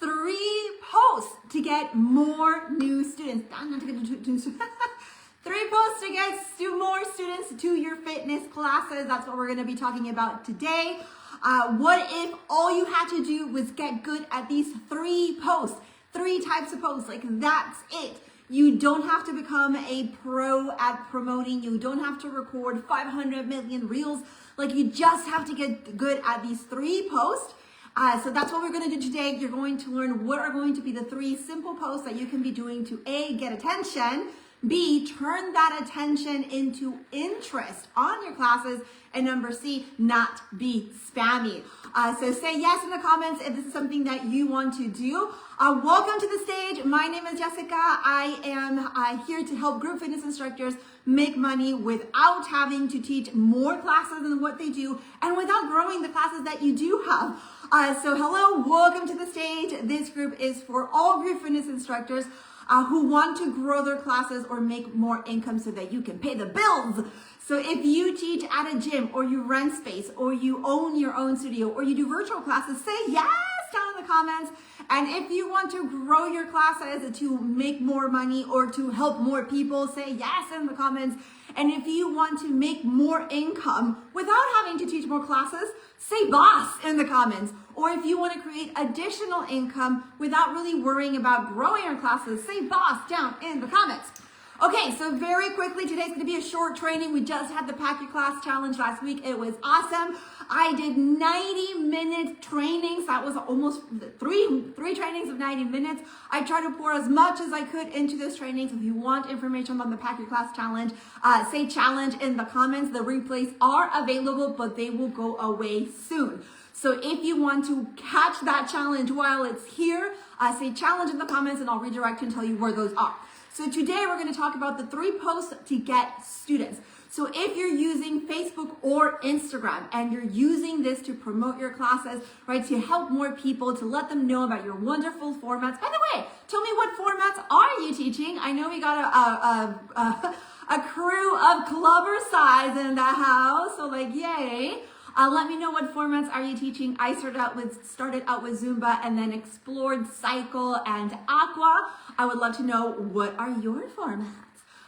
3 posts to get more new students. 3 posts to get more students to your fitness classes. That's what we're going to be talking about today. What if all you had to do was get good at these 3 posts, 3 types of posts, like that's it. You don't have to become a pro at promoting. You don't have to record 500 million reels. Like you just have to get good at these 3 posts. So that's what we're going to do today. You're going to learn what are going to be the 3 simple posts that you can be doing to A, get attention, B, turn that attention into interest on your classes, and number C, not be spammy. So say yes in the comments if this is something that you want to do. Welcome to the stage. My name is Jessica. I am here to help group fitness instructors make money without having to teach more classes than what they do and without growing the classes that you do have. So hello, welcome to the stage. This group is for all group fitness instructors who want to grow their classes or make more income so that you can pay the bills. So if you teach at a gym or you rent space or you own your own studio or you do virtual classes, say yes down in the comments. And if you want to grow your classes to make more money or to help more people, say yes in the comments. And if you want to make more income without having to teach more classes, say boss in the comments. Or if you want to create additional income without really worrying about growing your classes, say boss down in the comments. Okay, so very quickly, today's going to be a short training. We just had the Pack Your Class Challenge last week. It was awesome. I did 90-minute trainings. That was almost three trainings of 90 minutes. I tried to pour as much as I could into this training. So if you want information on the Pack Your Class Challenge, say challenge in the comments. The replays are available, but they will go away soon. So if you want to catch that challenge while it's here, say challenge in the comments and I'll redirect and tell you where those are. So today we're going to talk about the 3 posts to get students. So if you're using Facebook or Instagram and you're using this to promote your classes, right, to help more people, to let them know about your wonderful formats. By the way, tell me what formats are you teaching? I know we got a crew of clubber size in the house, so like yay. Let me know what formats are you teaching. I started out with Zumba and then explored cycle and aqua. I would love to know what are your formats.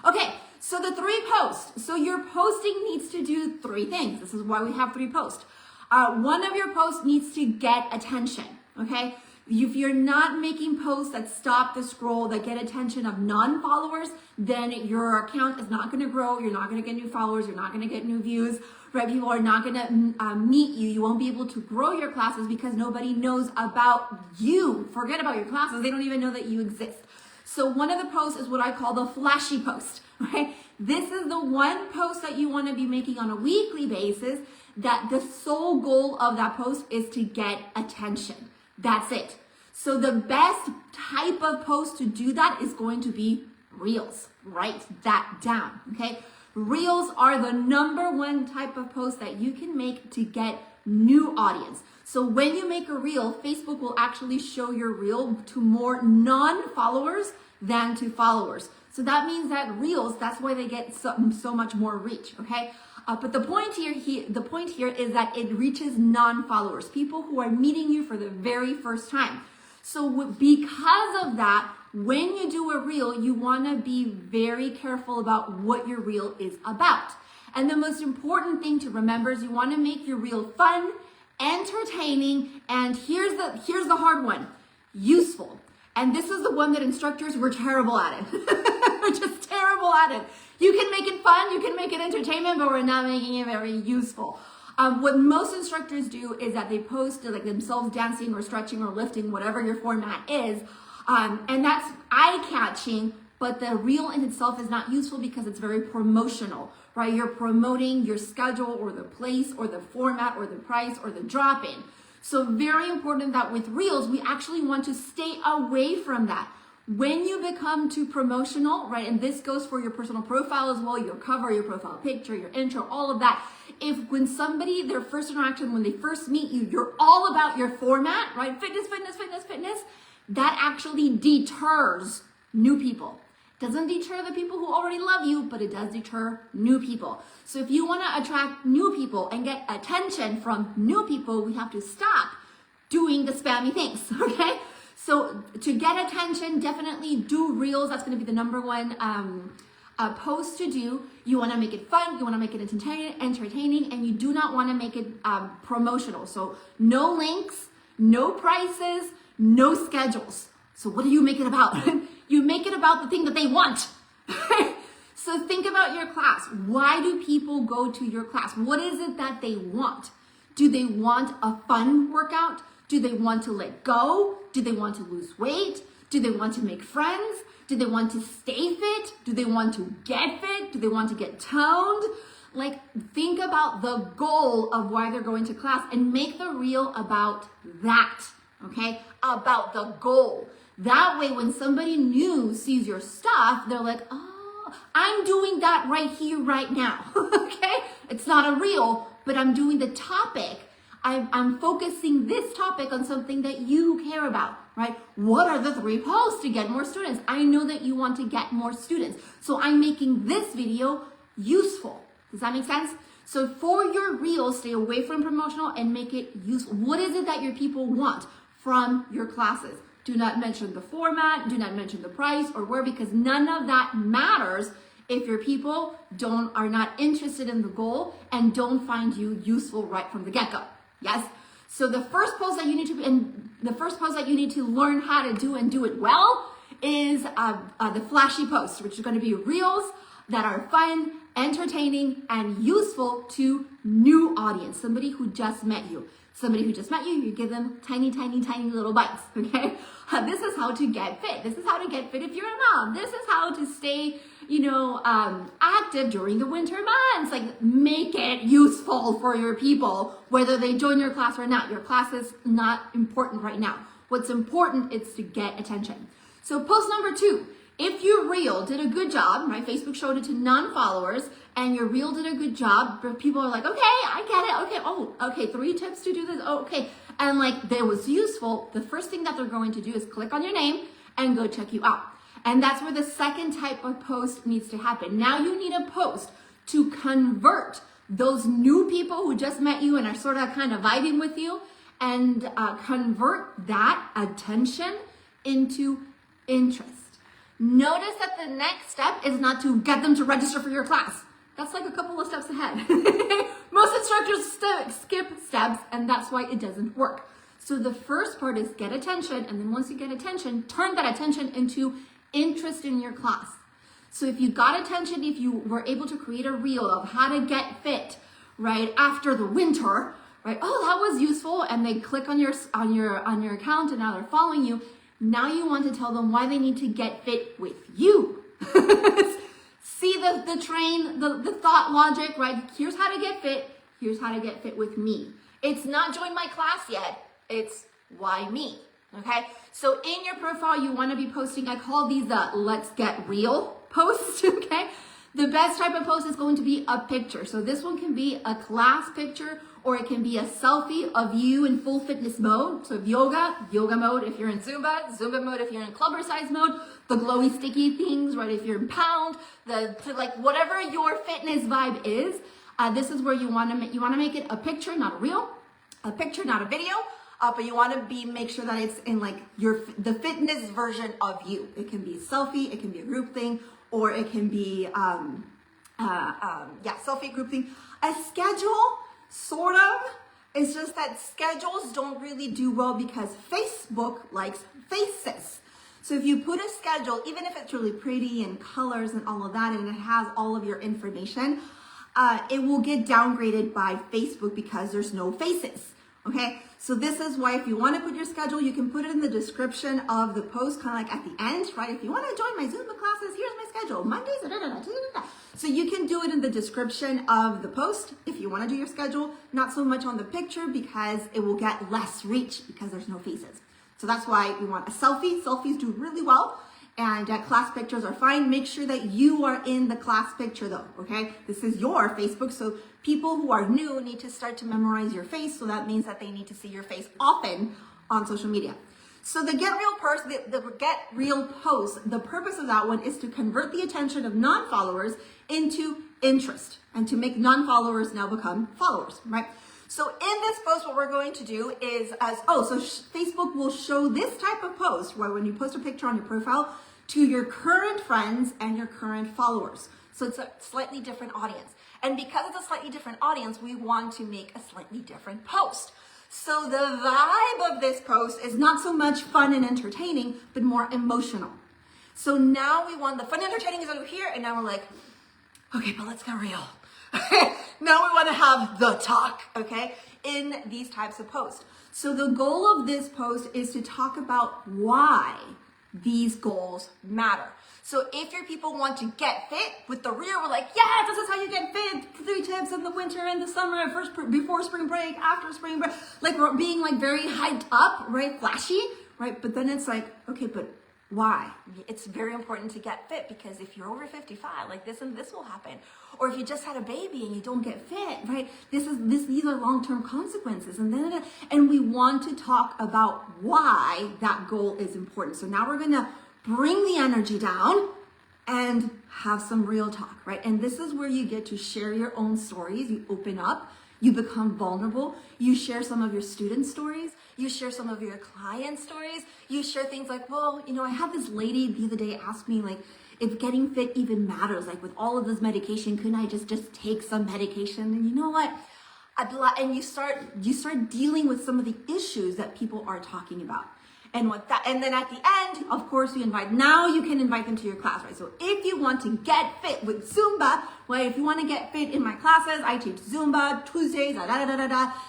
Okay, so the 3 posts. So your posting needs to do 3 things. This is why we have 3 posts. One of your posts needs to get attention, okay? If you're not making posts that stop the scroll, that get attention of non-followers, then your account is not going to grow. You're not going to get new followers. You're not going to get new views, right? People are not going to meet you. You won't be able to grow your classes because nobody knows about you. Forget about your classes. They don't even know that you exist. So one of the posts is what I call the flashy post, right? This is the one post that you want to be making on a weekly basis that the sole goal of that post is to get attention. That's it. So the best type of post to do that is going to be Reels. Write that down, okay? Reels are the #1 type of post that you can make to get new audience. So when you make a reel, Facebook will actually show your reel to more non-followers than to followers. So that means that Reels, that's why they get so much more reach, okay? But the point here is that it reaches non-followers, people who are meeting you for the very first time. So because of that, when you do a reel, you want to be very careful about what your reel is about. And the most important thing to remember is you want to make your reel fun, entertaining, and here's the hard one, useful. And this is the one that instructors were terrible at it. We're just terrible at it. You can make it fun, you can make it entertainment, but we're not making it very useful. What most instructors do is that they post like themselves dancing or stretching or lifting, whatever your format is. And that's eye-catching, but the reel in itself is not useful because it's very promotional, right? You're promoting your schedule or the place or the format or the price or the drop-in. So very important that with reels, we actually want to stay away from that. When you become too promotional, right, and this goes for your personal profile as well, your cover, your profile picture, your intro, all of that. If when somebody, their first interaction, when they first meet you, you're all about your format, right, fitness, that actually deters new people. Doesn't deter the people who already love you, but it does deter new people. So if you want to attract new people and get attention from new people, we have to stop doing the spammy things, okay? So to get attention, definitely do reels. That's going to be the number one post to do. You want to make it fun, you want to make it entertaining, and you do not want to make it promotional. So no links, no prices, no schedules. So what do you make it about? You make it about the thing that they want. So think about your class. Why do people go to your class? What is it that they want? Do they want a fun workout? Do they want to let go? Do they want to lose weight? Do they want to make friends? Do they want to stay fit? Do they want to get fit? Do they want to get toned? Like, think about the goal of why they're going to class and make the reel about that, okay? About the goal. That way, when somebody new sees your stuff, they're like, oh, I'm doing that right here, right now, okay? It's not a reel, but I'm doing the topic. I'm focusing this topic on something that you care about, right? What are the 3 posts to get more students? I know that you want to get more students. So I'm making this video useful. Does that make sense? So for your reels, stay away from promotional and make it useful. What is it that your people want from your classes? Do not mention the format, do not mention the price or where, because none of that matters if your people are not interested in the goal and don't find you useful right from the get-go. Yes. So the first post that you need to learn how to do and do it well is the flashy post, which is going to be reels that are fun, entertaining, and useful to new audience. Somebody who just met you. Somebody who just met you, you give them tiny, tiny, tiny little bites, okay? This is how to get fit. This is how to get fit if you're a mom. This is how to stay, active during the winter months. Like, make it useful for your people, whether they join your class or not. Your class is not important right now. What's important is to get attention. So post number 2, if your reel did a good job, right? Facebook showed it to non-followers and your reel did a good job, but people are like, okay, I get it. Okay, 3 tips to do this. Oh, okay. And like, that was useful. The first thing that they're going to do is click on your name and go check you out. And that's where the second type of post needs to happen. Now you need a post to convert those new people who just met you and are sort of kind of vibing with you, and convert that attention into interest. Notice that the next step is not to get them to register for your class. That's like a couple of steps ahead. Most instructors skip steps, and that's why it doesn't work. So the first part is get attention, and then once you get attention, turn that attention into interest in your class. So if you got attention, if you were able to create a reel of how to get fit, right, after the winter, right? Oh, that was useful, and they click on your account, and now they're following you. Now you want to tell them why they need to get fit with you. See the train, the thought logic, right? Here's how to get fit. Here's how to get fit with me. It's not join my class yet. It's why me, okay? So in your profile, you want to be posting, I call these the let's get real posts, okay? The best type of post is going to be a picture. So this one can be a class picture, or it can be a selfie of you in full fitness mode. So yoga mode if you're in Zumba mode if you're in club size mode, the glowy sticky things, right? If you're in pound, like whatever your fitness vibe is, this is where you want to make it a picture, not a reel, a picture, not a video. But you want to make sure that it's in like the fitness version of you. It can be a selfie, it can be a group thing, or it can be selfie group thing. A schedule, sort of. It's just that schedules don't really do well because Facebook likes faces. So if you put a schedule, even if it's really pretty and colors and all of that, and it has all of your information, it will get downgraded by Facebook because there's no faces. Okay, so this is why if you want to put your schedule, you can put it in the description of the post, kind of like at the end, right? If you want to join my Zumba classes, here's my schedule, Mondays, So you can do it in the description of the post if you want to do your schedule, not so much on the picture because it will get less reach because there's no faces. So that's why we want a selfie. Selfies do really well. And class pictures are fine. Make sure that you are in the class picture though, okay? This is your Facebook, so people who are new need to start to memorize your face, so that means that they need to see your face often on social media. So the Get Real post, the purpose of that one is to convert the attention of non-followers into interest and to make non-followers now become followers, right? So in this post, what we're going to do is, Facebook will show this type of post, where when you post a picture on your profile, to your current friends and your current followers. So it's a slightly different audience. And because it's a slightly different audience, we want to make a slightly different post. So the vibe of this post is not so much fun and entertaining, but more emotional. So now we want the fun and entertaining is over here, and now we're like, okay, but let's get real. Now we want to have the talk, okay, in these types of posts. So the goal of this post is to talk about why these goals matter. So if your people want to get fit with the real, we're like, yeah, this is how you get fit. 3 tips in the winter and the summer, before spring break, after spring break. Like we're being like very hyped up, right? Flashy, right? But then it's like, okay, but why? It's very important to get fit, because if you're over 55, like this and this will happen. Or if you just had a baby and you don't get fit, right? These are long-term consequences. And we want to talk about why that goal is important. So now we're gonna bring the energy down and have some real talk, right? And this is where you get to share your own stories. You open up, you become vulnerable, you share some of your student stories, you share some of your client stories, you share things like, well, I had this lady the other day ask me, like, if getting fit even matters, like with all of this medication, couldn't I just take some medication? And you know what? And you start dealing with some of the issues that people are talking about. And then at the end, of course, you can invite them to your class, right? So if you want to get fit with Zumba, right? If you want to get fit in my classes, I teach Zumba Tuesdays,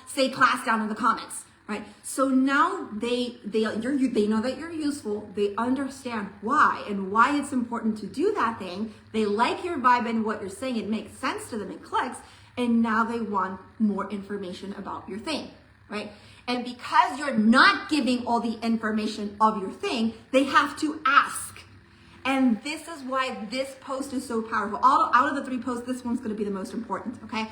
say class down in the comments, right? So now they know that you're useful. They understand why and why it's important to do that thing. They like your vibe and what you're saying. It makes sense to them. It clicks. And now they want more information about your thing, right? And because you're not giving all the information of your thing, they have to ask. And this is why this post is so powerful. Out of the 3 posts, this one's going to be the most important, okay?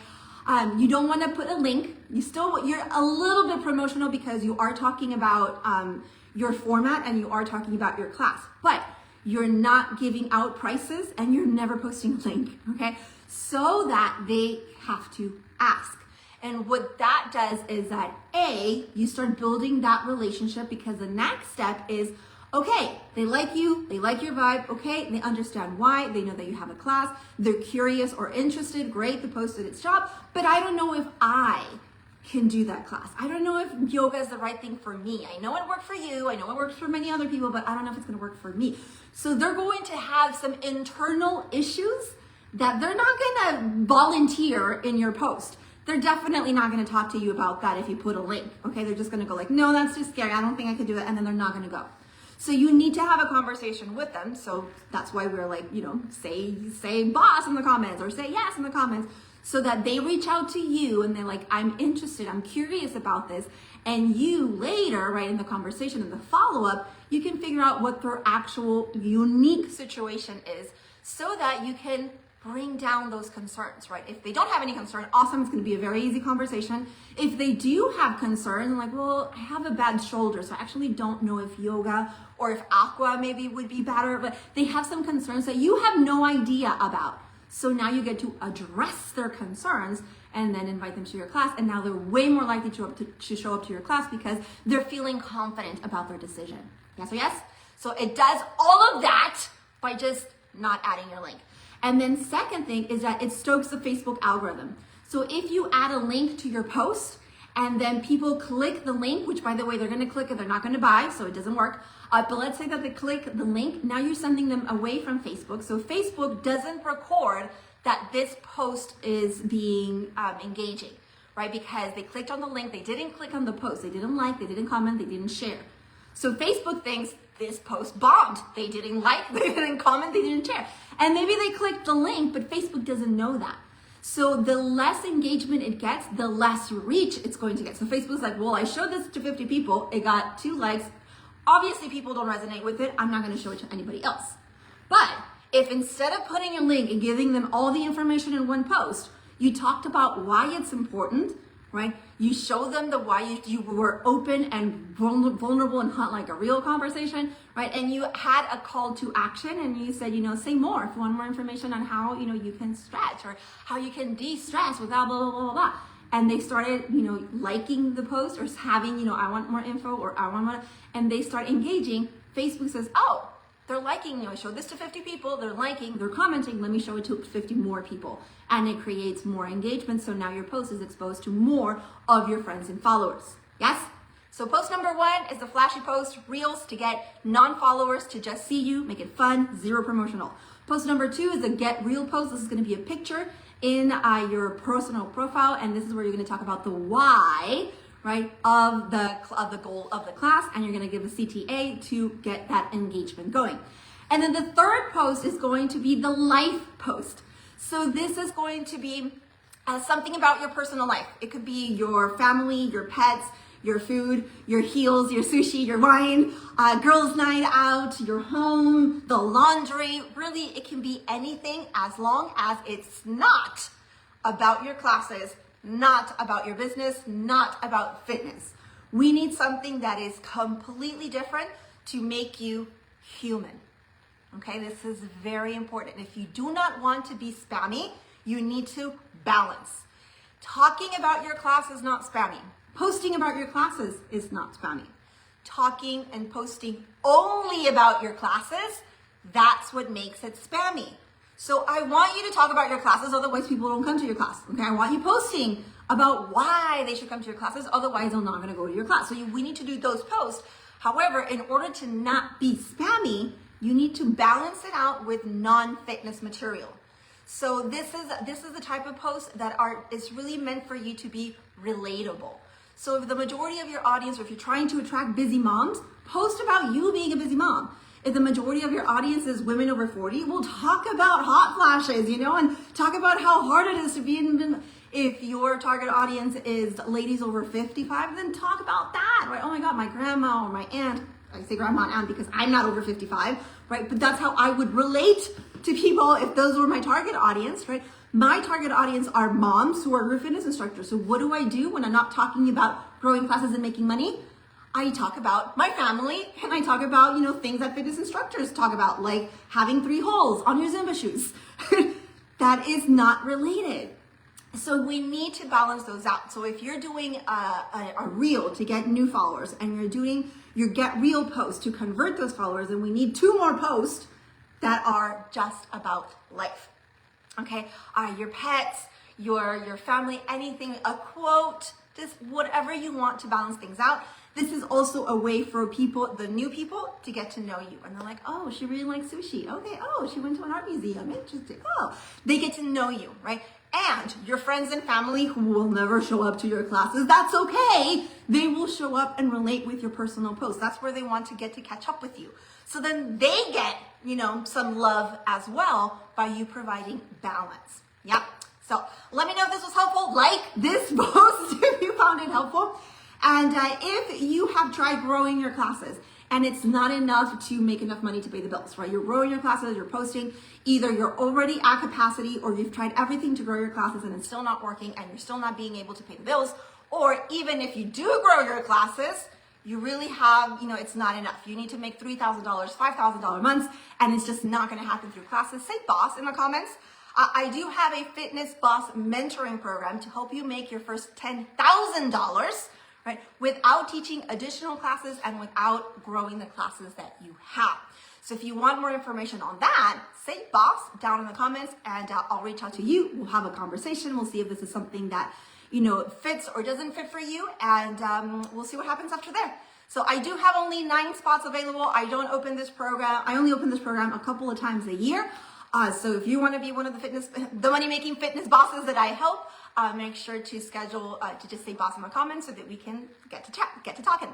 You don't want to put a link. You're a little bit promotional because you are talking about your format and you are talking about your class. But you're not giving out prices and you're never posting a link, okay? So that they have to ask. And what that does is that you start building that relationship, because the next step is, okay, they like you, they like your vibe, okay, they understand why, they know that you have a class, they're curious or interested, great, the post did its job, but I don't know if I can do that class. I don't know if yoga is the right thing for me. I know it worked for you, I know it works for many other people, but I don't know if it's gonna work for me. So they're going to have some internal issues that they're not gonna volunteer in your post. They're definitely not going to talk to you about that if you put a link, okay? They're just going to go like, no, that's too scary. I don't think I could do it. And then they're not going to go. So you need to have a conversation with them. So that's why we're like, say boss in the comments or say yes in the comments, so that they reach out to you and they're like, I'm interested. I'm curious about this. And you later, right, in the conversation, in the follow-up, you can figure out what their actual unique situation is, so that you can bring down those concerns, right? If they don't have any concern, awesome, it's gonna be a very easy conversation. If they do have concern, like, well, I have a bad shoulder, so I actually don't know if yoga or if aqua maybe would be better, but they have some concerns that you have no idea about. So now you get to address their concerns and then invite them to your class, and now they're way more likely to show up to your class because they're feeling confident about their decision. Yes or yes? So it does all of that by just not adding your link. And then second thing is that it stokes the Facebook algorithm. So if you add a link to your post and then people click the link, which by the way, they're gonna click it, they're not gonna buy, so it doesn't work. But let's say that they click the link, now you're sending them away from Facebook. So Facebook doesn't record that this post is being engaging, right? Because they clicked on the link, they didn't click on the post, they didn't like, they didn't comment, they didn't share. So Facebook thinks this post bombed. They didn't like, they didn't comment, they didn't share. And maybe they clicked the link, but Facebook doesn't know that. So the less engagement it gets, the less reach it's going to get. So Facebook's like, well, I showed this to 50 people, it got 2 likes. Obviously people don't resonate with it, I'm not gonna show it to anybody else. But if instead of putting a link and giving them all the information in one post, you talked about why it's important, right? You show them the why you were open and vulnerable and hunt like a real conversation, right? And you had a call to action and you said, say more if you want more information on how, you can stretch or how you can de-stress without blah, blah, blah, blah, blah. and they started, liking the post or having, I want more info or I want more, and they start engaging, Facebook says, oh, they're liking, I showed this to 50 people, they're liking, they're commenting, let me show it to 50 more people. And it creates more engagement. So now your post is exposed to more of your friends and followers. Yes? So post number 1 is the flashy post, Reels, to get non-followers to just see you, make it fun, zero promotional. Post number 2 is a get real post. This is going to be a picture in your personal profile, and this is where you're going to talk about the why, right, of the goal of the class, and you're going to give a CTA to get that engagement going. And then the third post is going to be the life post. So this is going to be something about your personal life. It could be your family, your pets, your food, your heels, your sushi, your wine, girls' night out, your home, the laundry. Really, it can be anything as long as it's not about your classes, not about your business, not about fitness. We need something that is completely different to make you human. Okay, this is very important. If you do not want to be spammy, you need to balance. Talking about your class is not spammy. Posting about your classes is not spammy. Talking and posting only about your classes, that's what makes it spammy. So I want you to talk about your classes, otherwise people don't come to your class. Okay, I want you posting about why they should come to your classes, otherwise they're not gonna go to your class. So we need to do those posts. However, in order to not be spammy, you need to balance it out with non-fitness material. So this is the type of post that is really meant for you to be relatable. So if the majority of your audience, or if you're trying to attract busy moms, post about you being a busy mom. If the majority of your audience is women over 40, we'll talk about hot flashes, and talk about how hard it is to be in. If your target audience is ladies over 55, then talk about that, right? Oh my God, my grandma or my aunt. I say grandma and aunt because I'm not over 55, right? But that's how I would relate to people if those were my target audience, right? My target audience are moms who are group fitness instructors. So what do I do when I'm not talking about growing classes and making money? I talk about my family, and I talk about, things that fitness instructors talk about, like having 3 holes on your Zumba shoes. That is not related. So we need to balance those out. So if you're doing a reel to get new followers, and you're doing your get real post to convert those followers, and we need 2 more posts that are just about life. Okay, your pets, your family, anything, a quote, just whatever you want to balance things out. This is also a way for people, the new people, to get to know you. And they're like, oh, she really likes sushi. Okay, oh, she went to an art museum. Interesting. Oh, they get to know you, right? And your friends and family who will never show up to your classes, that's okay. They will show up and relate with your personal posts. That's where they want to get to catch up with you. So then they get, some love as well by you providing balance. Yeah. So let me know if this was helpful. Like this post if you found it helpful. And if you have tried growing your classes and it's not enough to make enough money to pay the bills, right? You're growing your classes, you're posting, either you're already at capacity or you've tried everything to grow your classes and it's still not working and you're still not being able to pay the bills. Or even if you do grow your classes, you really have, it's not enough. You need to make $3,000, $5,000 months, and it's just not going to happen through classes. Say boss in the comments. I do have a Fitness Boss mentoring program to help you make your first $10,000, right? Without teaching additional classes and without growing the classes that you have. So if you want more information on that, say boss down in the comments, and I'll reach out to you. We'll have a conversation. We'll see if this is something that fits or doesn't fit for you, and we'll see what happens after there. So I do have only 9 spots available. I only open this program a couple of times a year. So if you want to be one of the money-making fitness bosses that I help, make sure to schedule to just say boss in the comments so that we can get to talking.